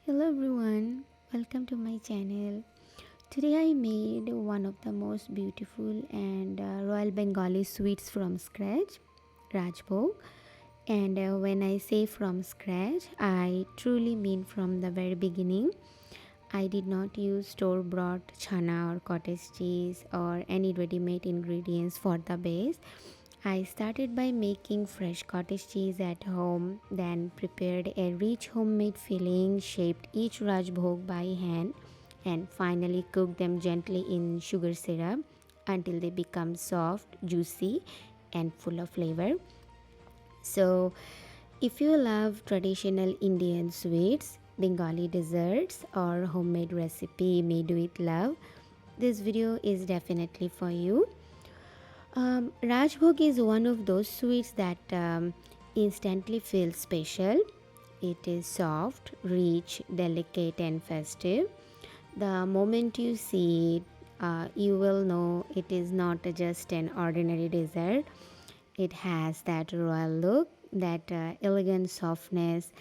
Hello everyone, welcome to my channel. Today I made one of the most beautiful and royal Bengali sweets from scratch, Rajbhog. And when I say from scratch, I truly mean from the very beginning. I did not use store bought chana or cottage cheese or any ready made ingredients for the base. I started by making fresh cottage cheese at home, then prepared a rich homemade filling, shaped each rajbhog by hand, and finally cooked them gently in sugar syrup until they become soft, juicy, and full of flavor. So, if you love traditional Indian sweets, Bengali desserts, or homemade recipe made with love, this video is definitely for you. Rajbhog is one of those sweets that instantly feels special. It is soft, rich, delicate, and festive. The moment you see it, you will know it is not just an ordinary dessert. It has that royal look, that elegant softness,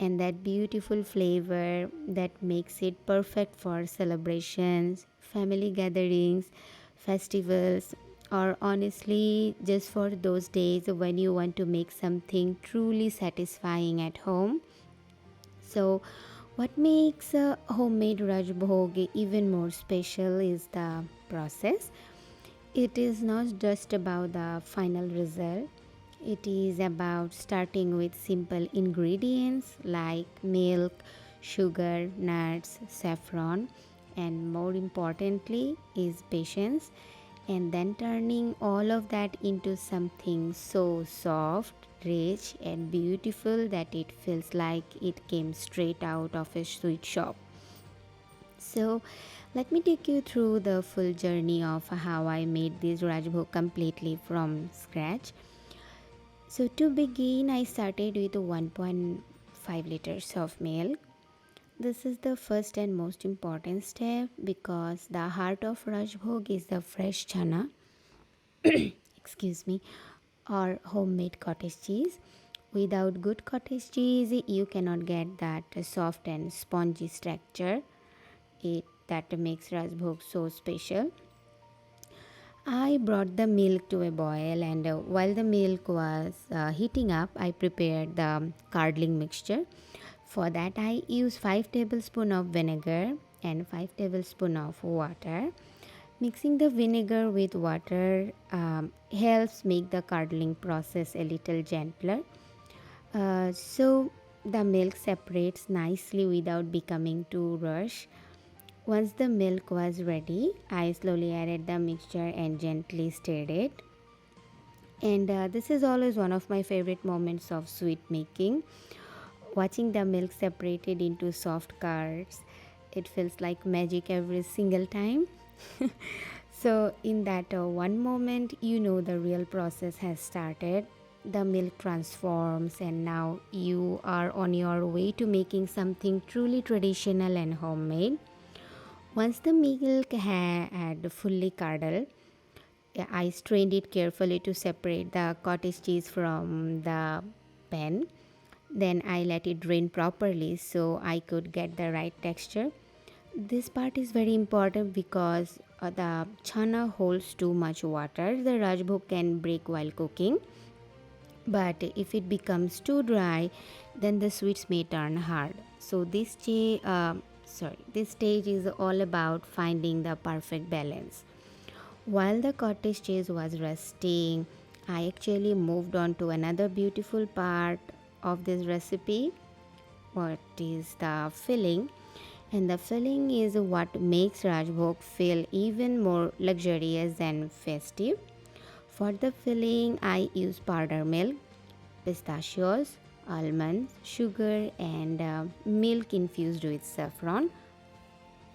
and that beautiful flavor that makes it perfect for celebrations, family gatherings, festivals, or honestly, just for those days when you want to make something truly satisfying at home. So, what makes a homemade Rajbhog even more special is the process. It is not just about the final result, it is about starting with simple ingredients like milk, sugar, nuts, saffron, and more importantly, is patience, and then turning all of that into something so soft, rich, and beautiful that it feels like it came straight out of a sweet shop. So, let me take you through the full journey of how I made this Rajbhog completely from scratch. So, to begin, I started with 1.5 liters of milk. This is the first and most important step because the heart of Rajbhog is the fresh chana, excuse me, or homemade cottage cheese. Without good cottage cheese, you cannot get that soft and spongy texture it that makes Rajbhog so special. I brought the milk to a boil, and while the milk was heating up, I prepared the curdling mixture. For that, I use 5 tablespoons of vinegar and 5 tablespoons of water. Mixing the vinegar with water helps make the curdling process a little gentler. So the milk separates nicely without becoming too rush. Once the milk was ready, I slowly added the mixture and gently stirred it. And this is always one of my favorite moments of sweet making. Watching the milk separated into soft curds, it feels like magic every single time. So, in that one moment, you know the real process has started. The milk transforms, and now you are on your way to making something truly traditional and homemade. Once the milk had fully curdled, I strained it carefully to separate the cottage cheese from the pen. Then I let it drain properly so I could get the right texture. This part is very important because the chana holds too much water. The rajbhog can break while cooking, but if it becomes too dry, then the sweets may turn hard. So this stage is all about finding the perfect balance. While the cottage cheese was resting, I actually moved on to another beautiful part of this recipe, what is the filling. And the filling is what makes Rajbhog feel even more luxurious and festive. For the filling, I use powder milk, pistachios, almonds, sugar, and milk infused with saffron.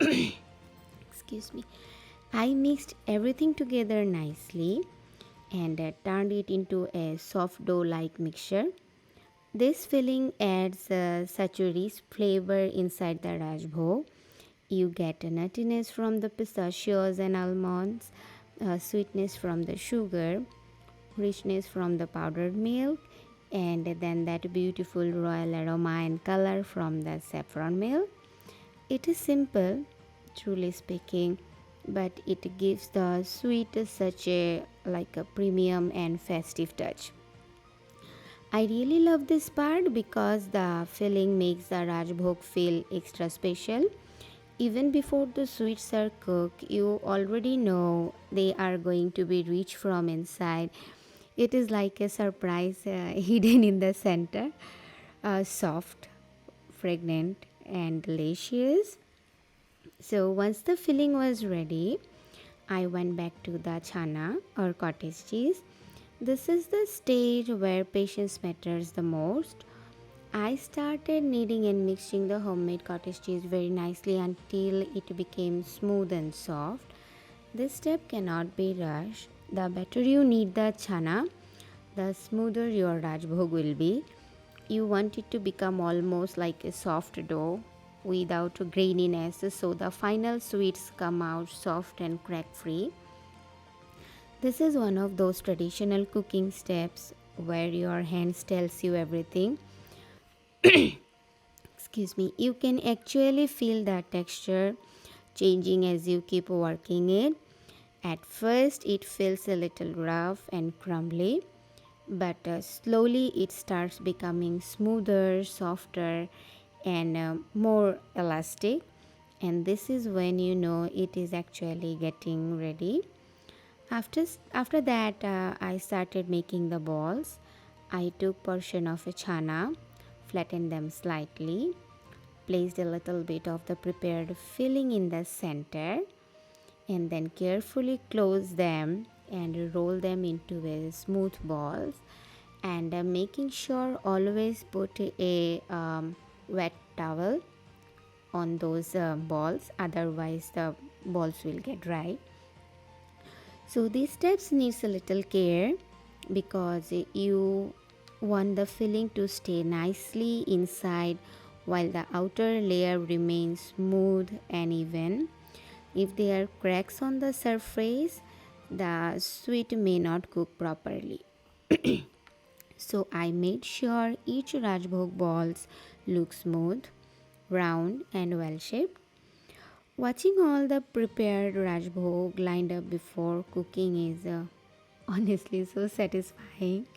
Excuse me. I mixed everything together nicely and turned it into a soft dough like mixture. This filling adds such a rich flavor inside the rajbhog. You get a nuttiness from the pistachios and almonds, sweetness from the sugar, richness from the powdered milk, and then that beautiful royal aroma and color from the saffron milk. It is simple, truly speaking, but it gives the sweet such a like a premium and festive touch. I really love this part because the filling makes the Rajbhog feel extra special. Even before the sweets are cooked, you already know they are going to be rich from inside. It is like a surprise hidden in the center, soft, fragrant, and delicious. So, once the filling was ready, I went back to the chana or cottage cheese. This is the stage where patience matters the most. I started kneading and mixing the homemade cottage cheese very nicely until it became smooth and soft. This step cannot be rushed. The better you knead the chana, the smoother your rajbhog will be. You want it to become almost like a soft dough without graininess, so the final sweets come out soft and crack free. This is one of those traditional cooking steps where your hands tells you everything. Excuse me. You can actually feel the texture changing as you keep working it. At first it feels a little rough and crumbly, but slowly it starts becoming smoother, softer, and more elastic. And this is when you know it is actually getting ready. After that, I started making the balls. I took portion of a chana, flattened them slightly, placed a little bit of the prepared filling in the center, and then carefully close them and roll them into a smooth balls. And making sure always put a wet towel on those balls, otherwise the balls will get dry. So these steps needs a little care because you want the filling to stay nicely inside while the outer layer remains smooth and even. If there are cracks on the surface, the sweet may not cook properly. So I made sure each Rajbhog balls look smooth, round and well shaped. Watching all the prepared Rajbhog lined up before cooking is honestly so satisfying.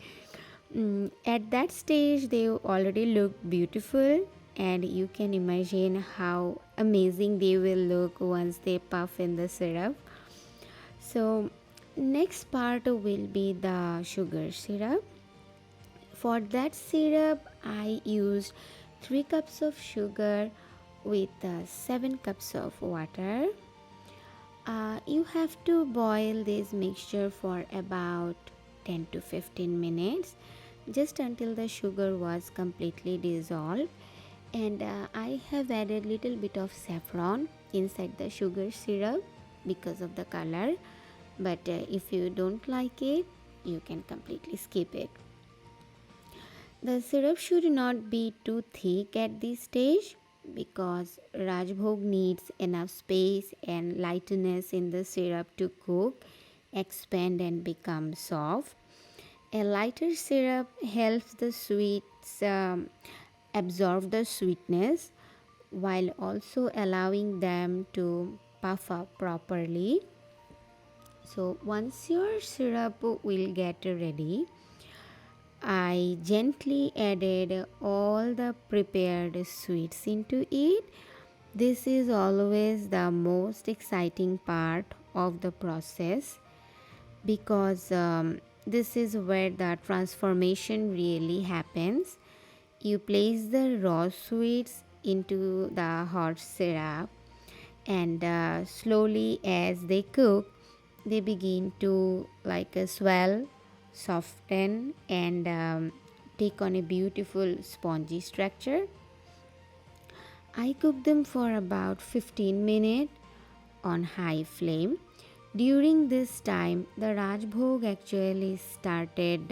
At that stage, they already look beautiful, and you can imagine how amazing they will look once they puff in the syrup. So, next part will be the sugar syrup. For that syrup, I used 3 cups of sugar with 7 cups of water. You have to boil this mixture for about 10 to 15 minutes, just until the sugar was completely dissolved. And I have added little bit of saffron inside the sugar syrup because of the color, but if you don't like it, you can completely skip it. The syrup should not be too thick at this stage because Rajbhog needs enough space and lightness in the syrup to cook, expand, and become soft. A lighter syrup helps the sweets absorb the sweetness while also allowing them to puff up properly. So once your syrup will get ready, I gently added all the prepared sweets into it. This is always the most exciting part of the process because this is where the transformation really happens. You place the raw sweets into the hot syrup, and slowly as they cook, they begin to swell, soften, and take on a beautiful spongy structure. I cook them for about 15 minutes on high flame. During this time, the Rajbhog actually started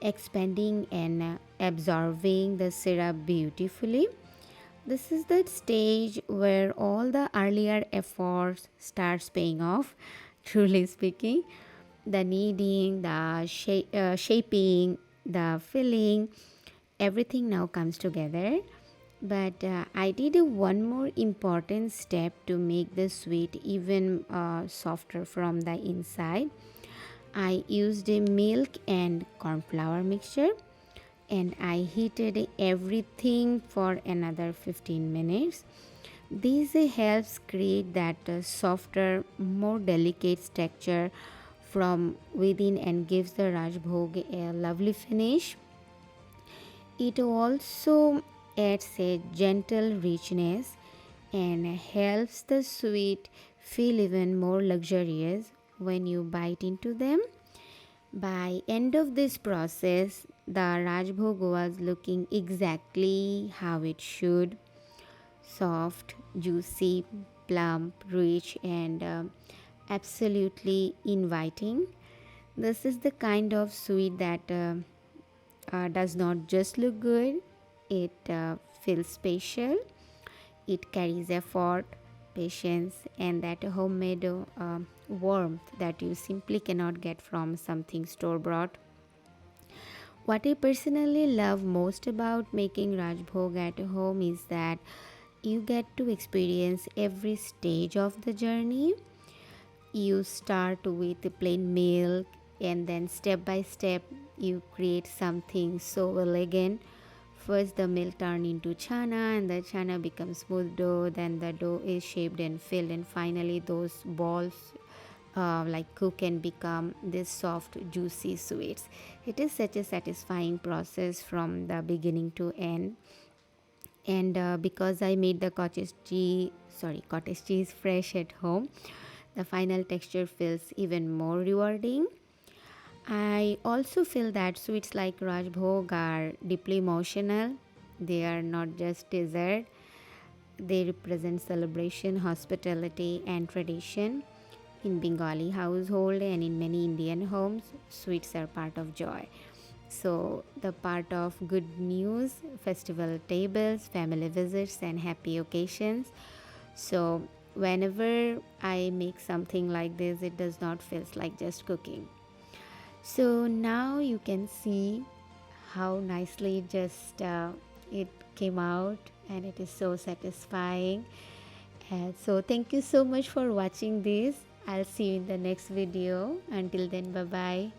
expanding and absorbing the syrup beautifully. This is the stage where all the earlier efforts starts paying off. Truly speaking, the kneading, the shaping, the filling, everything now comes together. But I did a one more important step to make the sweet even softer from the inside. I used a milk and corn flour mixture, and I heated everything for another 15 minutes. This helps create that softer, more delicate texture from within and gives the Rajbhog a lovely finish. It also adds a gentle richness and helps the sweet feel even more luxurious when you bite into them. By end of this process, the Rajbhog was looking exactly how it should: soft, juicy, plump, rich, and absolutely inviting. This is the kind of sweet that does not just look good, it feels special. It carries effort, patience, and that homemade warmth that you simply cannot get from something store bought. What I personally love most about making Rajbhog at home is that you get to experience every stage of the journey. You start with the plain milk, and then step by step you create something so elegant. First the milk turns into chana, and the chana becomes smooth dough, then the dough is shaped and filled, and finally those balls cook and become this soft juicy sweets. It is such a satisfying process from the beginning to end. And because I made the cottage cheese fresh at home, the final texture feels even more rewarding. I also feel that sweets like Rajbhog are deeply emotional. They are not just dessert, they represent celebration, hospitality, and tradition. In Bengali household and in many Indian homes, sweets are part of joy. So, the part of good news, festival tables, family visits, and happy occasions. So, whenever I make something like this, it does not feel like just cooking. So now you can see how nicely just it came out, and it is so satisfying. And so thank you so much for watching this. I'll see you in the next video. Until then, bye bye.